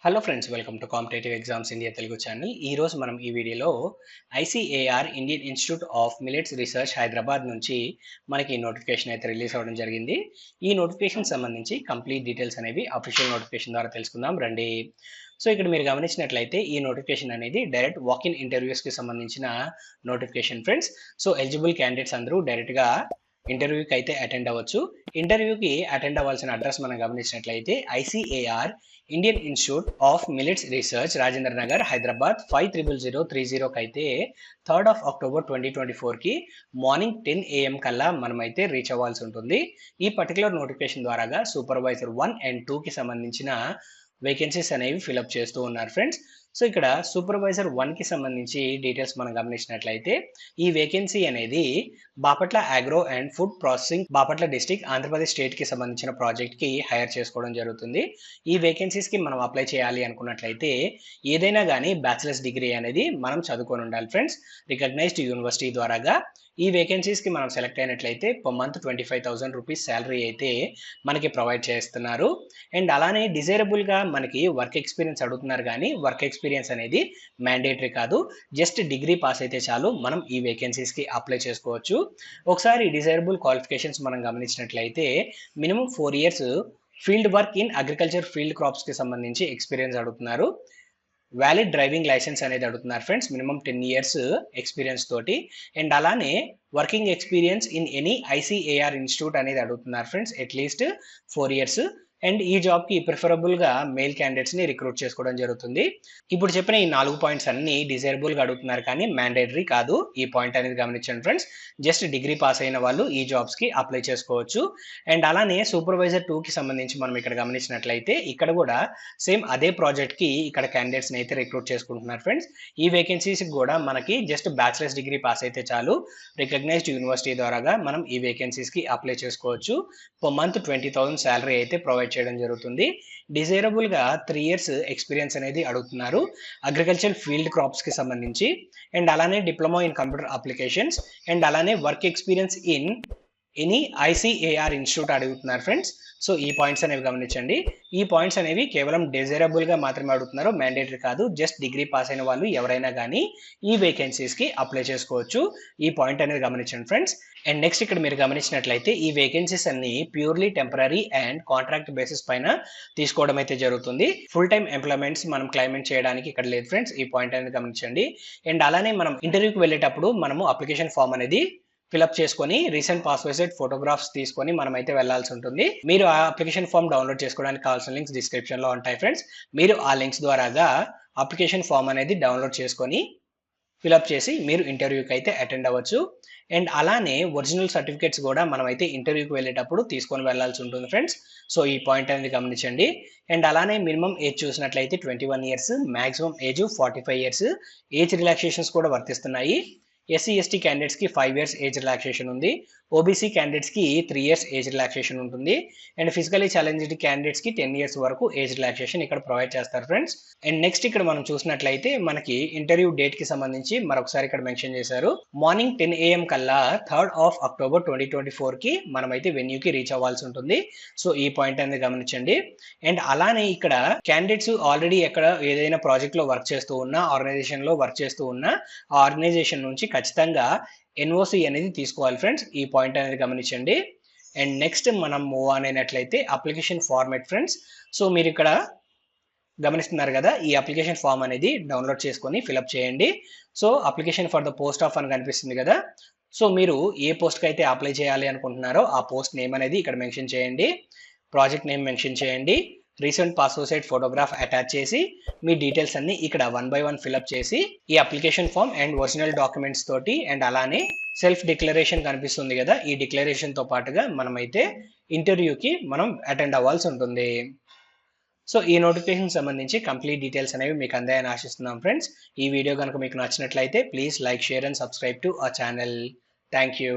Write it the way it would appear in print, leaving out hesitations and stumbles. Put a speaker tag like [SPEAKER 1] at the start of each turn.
[SPEAKER 1] Hello friends, welcome to competitive exams India Telugu channel. ఈ రోజు మనం ఈ వీడియోలో ICAR Indian institute of millets research Hyderabad నుంచి మనకి నోటిఫికేషన్ అయితే రిలీజ్ అవ్వడం జరిగింది. ఈ నోటిఫికేషన్ సంబంధించి కంప్లీట్ డీటెయిల్స్ అనేవి అఫీషియల్ నోటిఫికేషన్ ద్వారా తెలుసుకుందాం రండి. సో ఇక్కడ మీరు గమనించినట్లయితే ఈ నోటిఫికేషన్ అనేది డైరెక్ట్ వాక్-ఇన్ ఇంటర్వ్యూస్కి సంబంధించిన notification friends. So eligible candidates అందరూ డైరెక్ట్గా ఇంటర్వ్యూకి అయితే అటెండ్ అవ్వచ్చు. ఇంటర్వ్యూకి అటెండ్ అవ్వాల్సిన అడ్రస్ మనం గమనించినట్లయితే ICAR Indian institute of millets research Rajendra Nagar Hyderabad 500030కి అయితే 3rd of October 2024కి మార్నింగ్ 10 AM కల్లా మనమైతే రీచ్ అవ్వాల్సి ఉంటుంది. ఈ పర్టికులర్ నోటిఫికేషన్ ద్వారాగా సూపర్వైజర్ 1 and 2కి సంబంధించిన వేకెన్సీస్ అనేవి ఫిలప్ చేస్తూ ఉన్నారు ఫ్రెండ్స్. సో ఇక్కడ సూపర్వైజర్ 1కి సంబంధించి డీటెయిల్స్ మనం గమనించినట్లయితే ఈ వేకెన్సీ అనేది Bapatla agro and food processing Bapatla district Andhra Pradesh స్టేట్కి సంబంధించిన ప్రాజెక్ట్కి హైర్ చేసుకోవడం జరుగుతుంది. ఈ వేకెన్సీస్కి మనం అప్లై చేయాలి అనుకున్నట్లయితే ఏదైనా కానీ బ్యాచిలర్స్ డిగ్రీ అనేది మనం చదువుకొని ఉండాలి ఫ్రెండ్స్. రికగ్నైజ్డ్ యూనివర్సిటీ ద్వారాగా ఈ వేకెన్సీస్కి మనం సెలెక్ట్ అయినట్లయితే పర్ మంత్ 25,000 రూపీస్ శాలరీ అయితే మనకి ప్రొవైడ్ చేస్తున్నారు. అండ్ అలానే డిజైరబుల్గా మనకి వర్క్ ఎక్స్పీరియన్స్ అడుగుతున్నారు, కానీ వర్క్ ఎక్స్పీరియన్స్ అనేది మ్యాండేటరీ కాదు. జస్ట్ డిగ్రీ పాస్ అయితే చాలు మనం ఈ వేకెన్సీస్కి అప్లై చేసుకోవచ్చు. ఒకసారి డిజైరబుల్ క్వాలిఫికేషన్స్ మనం గమనించినట్లయితే minimum 4 years field work in agriculture field క్రాప్స్కి సంబంధించి ఎక్స్పీరియన్స్ అడుగుతున్నారు. వ్యాలిడ్ డ్రైవింగ్ లైసెన్స్ అనేది అడుగుతున్నారు ఫ్రెండ్స్, మినిమం 10 years ఎక్స్పీరియన్స్ తోటి. అండ్ అలానే working experience in any ICAR institute అనేది అడుగుతున్నారు ఫ్రెండ్స్, అట్లీస్ట్ 4 years. అండ్ ఈ జాబ్కి ప్రిఫరబుల్గా మేల్ క్యాండిడేట్స్ని రిక్రూట్ చేసుకోవడం జరుగుతుంది. ఇప్పుడు చెప్పిన ఈ 4 పాయింట్స్ అన్ని డిజైరబుల్గా అడుగుతున్నారు, కానీ మ్యాండేటరీ కాదు. ఈ పాయింట్ అనేది గమనించండి ఫ్రెండ్స్. జస్ట్ డిగ్రీ పాస్ అయిన వాళ్ళు ఈ జాబ్స్కి అప్లై చేసుకోవచ్చు. అండ్ అలానే సూపర్వైజర్ 2కి సంబంధించి మనం ఇక్కడ గమనించినట్లయితే ఇక్కడ కూడా సేమ్ అదే ప్రాజెక్ట్కి ఇక్కడ క్యాండిడేట్స్ని అయితే రిక్రూట్ చేసుకుంటున్నారు ఫ్రెండ్స్. ఈ వేకెన్సీస్కి కూడా మనకి జస్ట్ బ్యాచిలర్స్ డిగ్రీ పాస్ అయితే చాలు. రికగ్నైజ్డ్ యూనివర్సిటీ ద్వారాగా మనం ఈ వేకెన్సీస్కి అప్లై చేసుకోవచ్చు. పర్ మంత్ 20,000 శాలరీ అయితే ప్రొవైడ్ చేయడం జరుగుతుంది. డిజైరబుల్ గా 3 years ఎక్స్పీరియన్స్ అనేది అడుగుతున్నారు అగ్రికల్చర్ ఫీల్డ్ క్రాప్స్ కి సంబంధించి. అండ్ అలానే diploma in computer applications and అలానే work experience in any ICAR institute అడుగుతున్నారు ఫ్రెండ్స్. సో ఈ పాయింట్స్ అనేవి గమనించండి. ఈ పాయింట్స్ అనేవి కేవలం డిజైరబుల్ గా మాత్రమే అడుగుతున్నారు, మ్యాండేటరీ కాదు. జస్ట్ డిగ్రీ పాస్ అయిన వాళ్ళు ఎవరైనా కానీ ఈ వేకెన్సీస్ కి అప్లై చేసుకోవచ్చు. ఈ పాయింట్ అనేది గమనించండి ఫ్రెండ్స్. అండ్ నెక్స్ట్ ఇక్కడ మీరు గమనించినట్లయితే ఈ వేకెన్సీస్ అన్ని purely temporary and contract basis పైన తీసుకోవడం అయితే జరుగుతుంది. ఫుల్ టైమ్ ఎంప్లాయ్మెంట్స్ మనం క్లైమెంట్ చేయడానికి ఇక్కడ లేదు ఫ్రెండ్స్. ఈ పాయింట్ అనేది గమనించండి. అండ్ అలానే మనం ఇంటర్వ్యూకి వెళ్ళేటప్పుడు మనము అప్లికేషన్ ఫామ్ అనేది ఫిల్అప్ చేసుకొని రీసెంట్ పాస్ విజిట్ ఫోటోగ్రాఫ్స్ తీసుకొని మనం అయితే వెళ్లాల్సి ఉంటుంది. మీరు ఆ అప్లికేషన్ ఫామ్ డౌన్లోడ్ చేసుకోవడానికి కావాల్సిన లింక్స్ డిస్క్రిప్షన్ లో ఉంటాయి ఫ్రెండ్స్. మీరు ఆ లింక్స్ ద్వారాగా అప్లికేషన్ ఫామ్ అనేది డౌన్లోడ్ చేసుకొని ఫిల్అప్ చేసి మీరు ఇంటర్వ్యూకి అయితే అటెండ్ అవ్వచ్చు. అండ్ అలానే ఒరిజినల్ సర్టిఫికేట్స్ కూడా మనం అయితే ఇంటర్వ్యూకి వెళ్ళేటప్పుడు తీసుకొని వెళ్లాల్సి ఉంటుంది ఫ్రెండ్స్. సో ఈ పాయింట్ అనేది గమనించండి. అండ్ అలానే మినిమం ఏజ్ చూసినట్లయితే 21 years, maximum age 45 years. Age relaxations కూడా వర్తిస్తున్నాయి. ఎస్సీ ఎస్టీ క్యాండిడేట్స్ కి 5 years ఏజ్ రిలాక్సేషన్ ఉంది. ఓబీసీ క్యాండిడేట్స్ కి 3 years ఏజ్ రిలాక్సేషన్ ఉంటుంది. అండ్ ఫిజికలీ ఛాలెంజ్డ్ క్యాండిడేట్స్ కి 10 years వరకు ఏజ్ రిలాక్సేషన్ ఇక్కడ ప్రొవైడ్ చేస్తారు ఫ్రెండ్స్. అండ్ నెక్స్ట్ ఇక్కడ మనం చూసినట్లయితే మనకి ఇంటర్వ్యూ డేట్ కి సంబంధించి మరొకసారి ఇక్కడ మెన్షన్ చేశారు. మార్నింగ్ 10 AM కల్లా 3rd of October 2024కి మనమైతే వెన్యూకి రీచ్ అవ్వాల్సి ఉంటుంది. సో ఈ పాయింట్ అనేది గమనించండి. అండ్ అలానే ఇక్కడ క్యాండిడేట్స్ ఆల్రెడీ ఎక్కడ ఏదైనా ప్రాజెక్ట్ లో వర్క్ చేస్తూ ఉన్నా, ఆర్గనైజేషన్ లో వర్క్ చేస్తూ ఉన్నా, ఆ ఆర్గనైజేషన్ నుంచి ఖచ్చితంగా ఎన్ఓసి అనేది తీసుకోవాలి ఫ్రెండ్స్. ఈ పాయింట్ అనేది గమనించండి. అండ్ నెక్స్ట్ మనం మూవ్ ఆన్ అయినట్లయితే అప్లికేషన్ ఫార్మాట్ ఫ్రెండ్స్. సో మీరు ఇక్కడ గమనిస్తున్నారు కదా, ఈ అప్లికేషన్ ఫామ్ అనేది డౌన్లోడ్ చేసుకొని ఫిల్అప్ చేయండి. So application for the post of అని కనిపిస్తుంది కదా. సో మీరు ఏ పోస్ట్కి అయితే అప్లై చేయాలి అనుకుంటున్నారో ఆ పోస్ట్ నేమ్ అనేది ఇక్కడ మెన్షన్ చేయండి. ప్రాజెక్ట్ నేమ్ మెన్షన్ చేయండి. Recent passport size photograph attach చేసి మీ డీటెయిల్స్ అన్ని ఇక్కడ 1 by 1 ఫిల్అప్ చేసి ఈ application form and original documents తోటి అండ్ అలానే సెల్ఫ్ డిక్లరేషన్ కనిపిస్తుంది కదా, ఈ డిక్లరేషన్ తో పాటుగా మనమైతే ఇంటర్వ్యూకి మనం అటెండ్ అవ్వాల్సి ఉంటుంది. సో ఈ నోటిఫికేషన్ సంబంధించి కంప్లీట్ డీటెయిల్స్ అనేవి మీకు అందాయని ఆశిస్తున్నాం ఫ్రెండ్స్. ఈ వీడియో కనుక మీకు నచ్చినట్లయితే please like, share and subscribe to our channel. Thank you.